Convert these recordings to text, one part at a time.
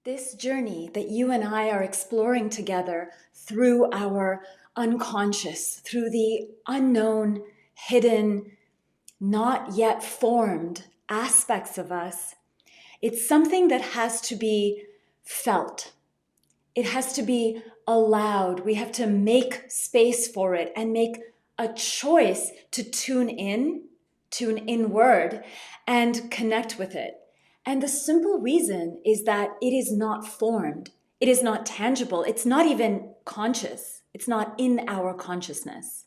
This journey that you and I are exploring together through our unconscious, through the unknown, hidden, not yet formed aspects of us, it's something that has to be felt. It has to be allowed. We have to make space for it and make a choice to tune inward, and connect with it. And the simple reason is that it is not formed. It is not tangible. It's not even conscious. It's not in our consciousness.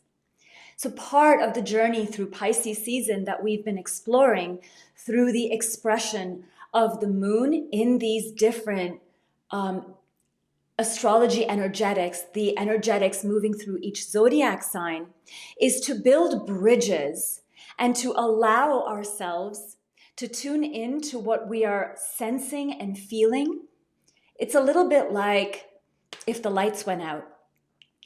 So part of the journey through Pisces season that we've been exploring through the expression of the moon in these different astrology energetics, the energetics moving through each zodiac sign, is to build bridges and to allow ourselves to tune in to what we are sensing and feeling. It's a little bit like if the lights went out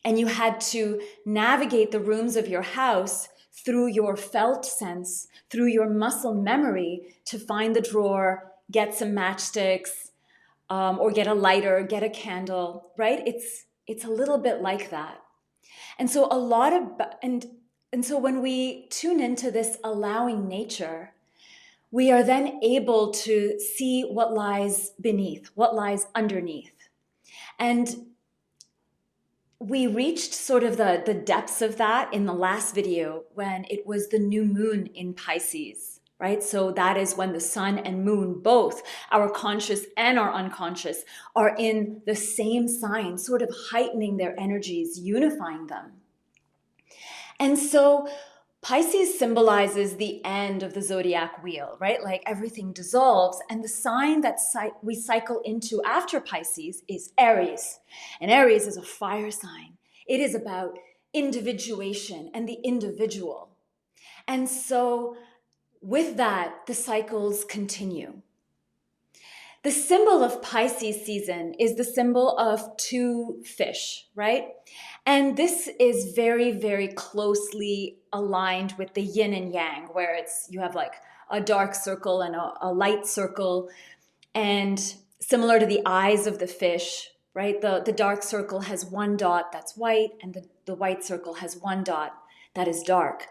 and you had to navigate the rooms of your house through your felt sense, through your muscle memory to find the drawer, get some matchsticks, or get a lighter, get a candle, right? It's a little bit like that. And so so when we tune into this allowing nature, we are then able to see what lies beneath, what lies underneath. And we reached sort of the depths of that in the last video when it was the new moon in Pisces, right? So that is when the sun and moon, both our conscious and our unconscious, are in the same sign, sort of heightening their energies, unifying them. And so Pisces symbolizes the end of the zodiac wheel, right? Like everything dissolves, and the sign that we cycle into after Pisces is Aries. And Aries is a fire sign. It is about individuation and the individual. And so with that, the cycles continue. The symbol of Pisces season is the symbol of two fish, right? And this is very, very closely aligned with the yin and yang, where you have like a dark circle and a light circle. And similar to the eyes of the fish, right? The dark circle has one dot that's white, and the white circle has one dot that is dark.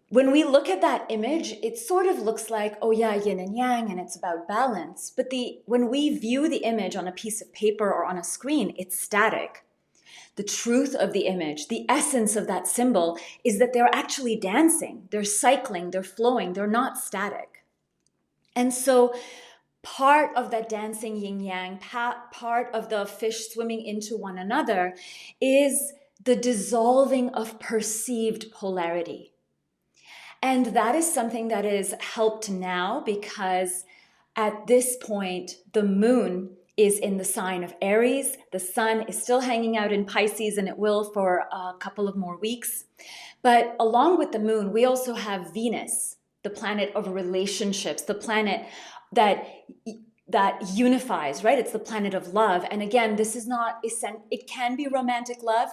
When we look at that image, it sort of looks like, oh yeah, yin and yang, and it's about balance. But when we view the image on a piece of paper or on a screen, it's static. The truth of the image, the essence of that symbol, is that they're actually dancing, they're cycling, they're flowing, they're not static. And so part of that dancing yin-yang, part of the fish swimming into one another, is the dissolving of perceived polarity. And that is something that is helped now because at this point, the moon is in the sign of Aries. The sun is still hanging out in Pisces, and it will for a couple of more weeks. But along with the moon, we also have Venus, the planet of relationships, the planet that unifies, right? It's the planet of love. And again, this is not, it can be romantic love,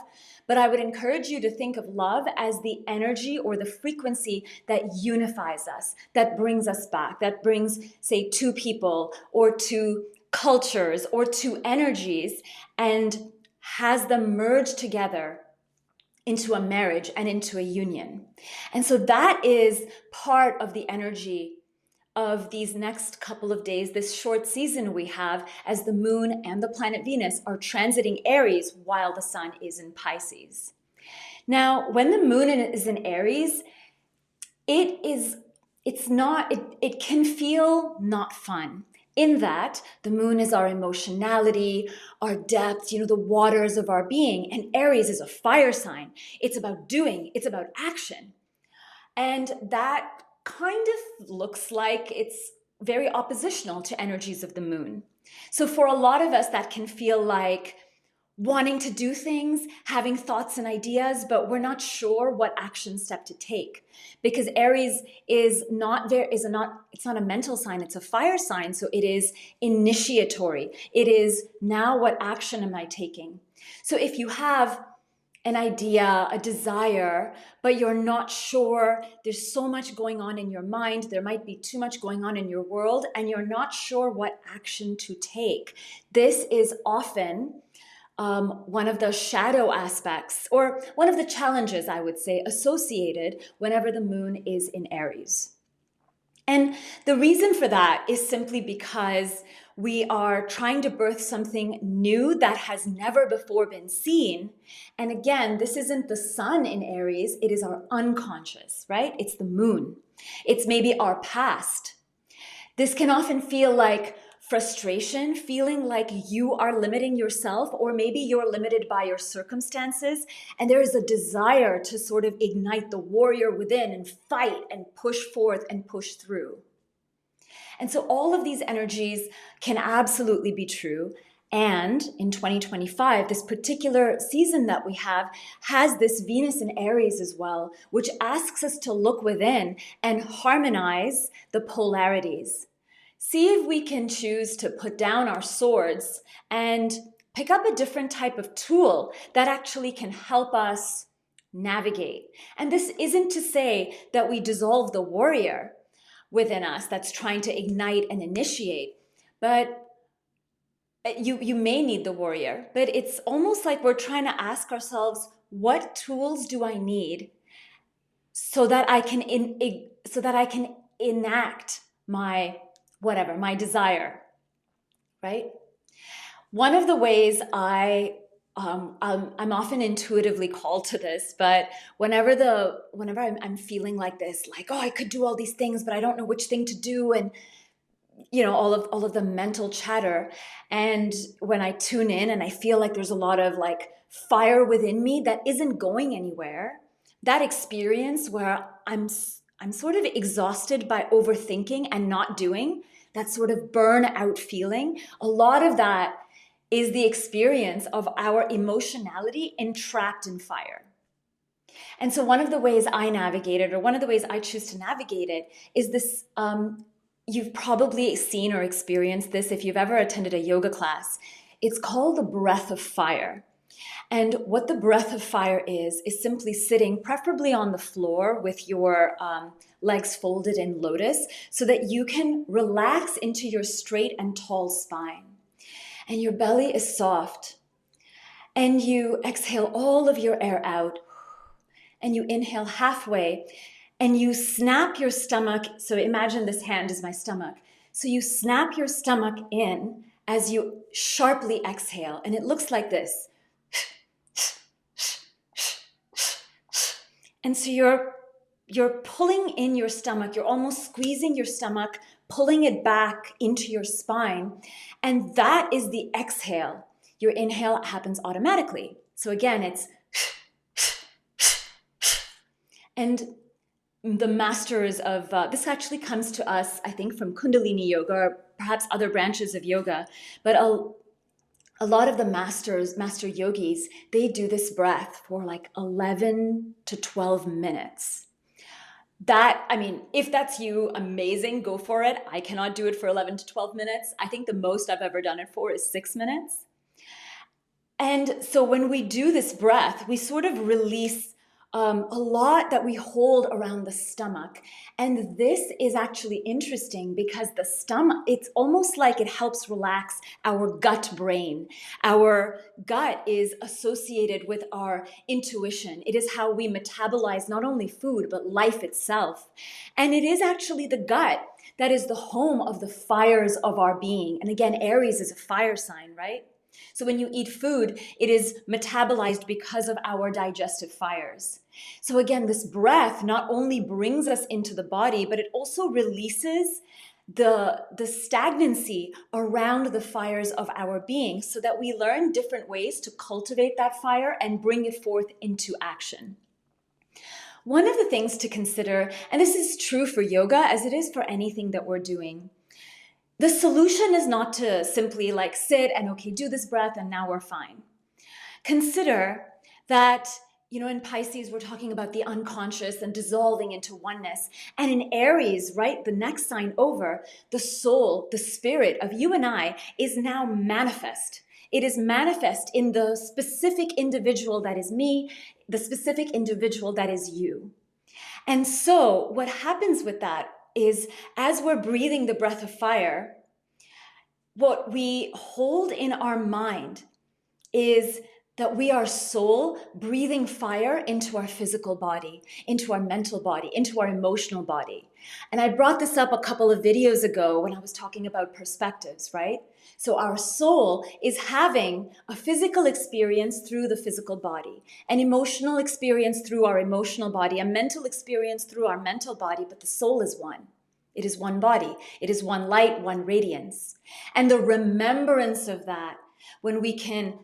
but I would encourage you to think of love as the energy or the frequency that unifies us, that brings us back, that brings, say, two people or two cultures or two energies and has them merge together into a marriage and into a union. And so that is part of the energy of these next couple of days, this short season we have, as the moon and the planet Venus are transiting Aries while the sun is in Pisces. Now, when the moon is in Aries, it can feel not fun. In that, the moon is our emotionality, our depth, the waters of our being. And Aries is a fire sign. It's about doing, it's about action. And that kind of looks like it's very oppositional to energies of the moon. So for a lot of us, that can feel like wanting to do things, having thoughts and ideas, but we're not sure what action step to take. Because Aries it's not a mental sign, it's a fire sign. So it is initiatory. It is, now what action am I taking? So if you have an idea, a desire, but you're not sure. There's so much going on in your mind. There might be too much going on in your world, and you're not sure what action to take. This is often one of the shadow aspects, or one of the challenges, I would say, associated whenever the moon is in Aries. And the reason for that is simply because we are trying to birth something new that has never before been seen. And again, this isn't the sun in Aries, it is our unconscious, right? It's the moon. It's maybe our past. This can often feel like frustration, feeling like you are limiting yourself, or maybe you're limited by your circumstances. And there is a desire to sort of ignite the warrior within and fight and push forth and push through. And so all of these energies can absolutely be true. And in 2025, this particular season that we have has this Venus in Aries as well, which asks us to look within and harmonize the polarities. See if we can choose to put down our swords and pick up a different type of tool that actually can help us navigate. And this isn't to say that we dissolve the warrior within us that's trying to ignite and initiate, but you may need the warrior, but it's almost like we're trying to ask ourselves, what tools do I need so that I can enact my whatever, my desire, right? One of the ways I'm often intuitively called to this, but whenever I'm feeling like this, like, oh, I could do all these things, but I don't know which thing to do, and all of the mental chatter, and when I tune in and I feel like there's a lot of like fire within me that isn't going anywhere, that experience where I'm sort of exhausted by overthinking and not doing, that sort of burnout feeling, a lot of that is the experience of our emotionality entrapped in fire. And so one of the ways I navigate it, or one of the ways I choose to navigate it, is this, you've probably seen or experienced this if you've ever attended a yoga class. It's called the breath of fire. And what the breath of fire is simply sitting, preferably on the floor with your legs folded in lotus, so that you can relax into your straight and tall spine. And your belly is soft. And you exhale all of your air out. And you inhale halfway. And you snap your stomach. So imagine this hand is my stomach. So you snap your stomach in as you sharply exhale. And it looks like this. And so you're pulling in your stomach, you're almost squeezing your stomach, pulling it back into your spine. And that is the exhale. Your inhale happens automatically. So again, it's, and the masters of, this actually comes to us, I think, from Kundalini yoga, or perhaps other branches of yoga, but a lot of the master yogis, they do this breath for like 11 to 12 minutes. That, I mean, if that's you, amazing, go for it. I cannot do it for 11 to 12 minutes. I think the most I've ever done it for is 6 minutes. And so when we do this breath, we sort of release a lot that we hold around the stomach. And this is actually interesting because the stomach, it's almost like it helps relax our gut brain. Our gut is associated with our intuition. It is how we metabolize not only food, but life itself. And it is actually the gut that is the home of the fires of our being. And again, Aries is a fire sign, right? So when you eat food, it is metabolized because of our digestive fires. So again, this breath not only brings us into the body, but it also releases the stagnancy around the fires of our being so that we learn different ways to cultivate that fire and bring it forth into action. One of the things to consider, and this is true for yoga as it is for anything that we're doing, the solution is not to simply like sit and okay, do this breath and now we're fine. Consider that, in Pisces, we're talking about the unconscious and dissolving into oneness. And in Aries, right, the next sign over, the soul, the spirit of you and I is now manifest. It is manifest in the specific individual that is me, the specific individual that is you. And so what happens with that is, as we're breathing the breath of fire, what we hold in our mind is that we are soul breathing fire into our physical body, into our mental body, into our emotional body. And I brought this up a couple of videos ago when I was talking about perspectives, right? So our soul is having a physical experience through the physical body, an emotional experience through our emotional body, a mental experience through our mental body, but the soul is one. It is one body. It is one light, one radiance. And the remembrance of that, when we can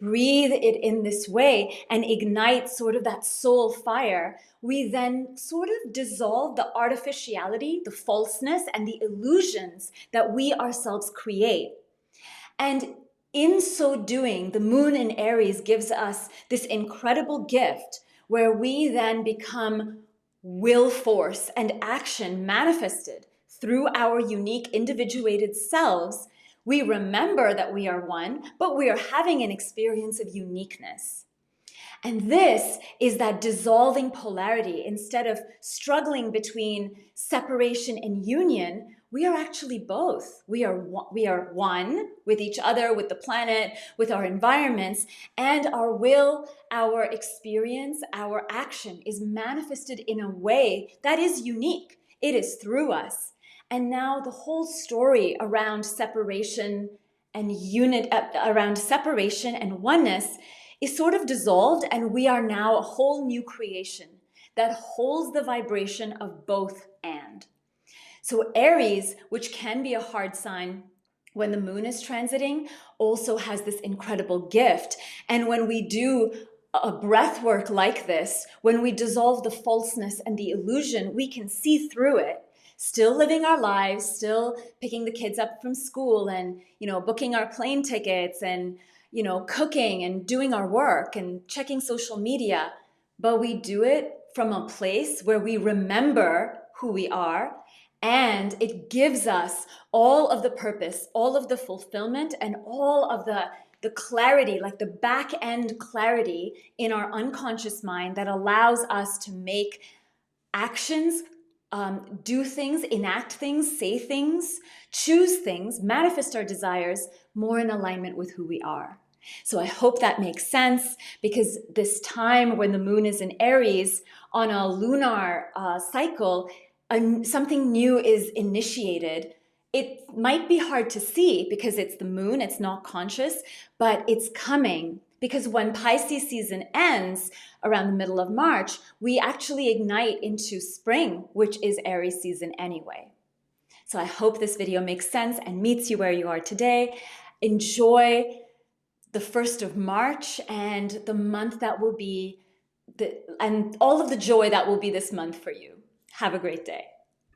breathe it in this way and ignite sort of that soul fire, we then sort of dissolve the artificiality, the falseness, and the illusions that we ourselves create. And in so doing, the moon in Aries gives us this incredible gift where we then become will force and action manifested through our unique individuated selves. We remember that we are one, but we are having an experience of uniqueness. And this is that dissolving polarity. Instead of struggling between separation and union, we are actually both. We are one with each other, with the planet, with our environments, and our will, our experience, our action is manifested in a way that is unique. It is through us. And now the whole story around separation and around separation and oneness is sort of dissolved, and we are now a whole new creation that holds the vibration of both and. So Aries, which can be a hard sign when the moon is transiting, also has this incredible gift. And when we do a breath work like this, when we dissolve the falseness and the illusion, we can see through it, still living our lives, still picking the kids up from school and, booking our plane tickets and, cooking and doing our work and checking social media. But we do it from a place where we remember who we are, and it gives us all of the purpose, all of the fulfillment, and all of the clarity, like the back end clarity in our unconscious mind that allows us to make actions, do things, enact things, say things, choose things, manifest our desires more in alignment with who we are. So I hope that makes sense, because this time when the moon is in Aries on a lunar cycle, something new is initiated. It might be hard to see because it's the moon, it's not conscious, but it's coming. Because when Pisces season ends around the middle of March, we actually ignite into spring, which is Aries season anyway. So I hope this video makes sense and meets you where you are today. Enjoy the 1st of March and the month that will be, and all of the joy that will be this month for you. Have a great day.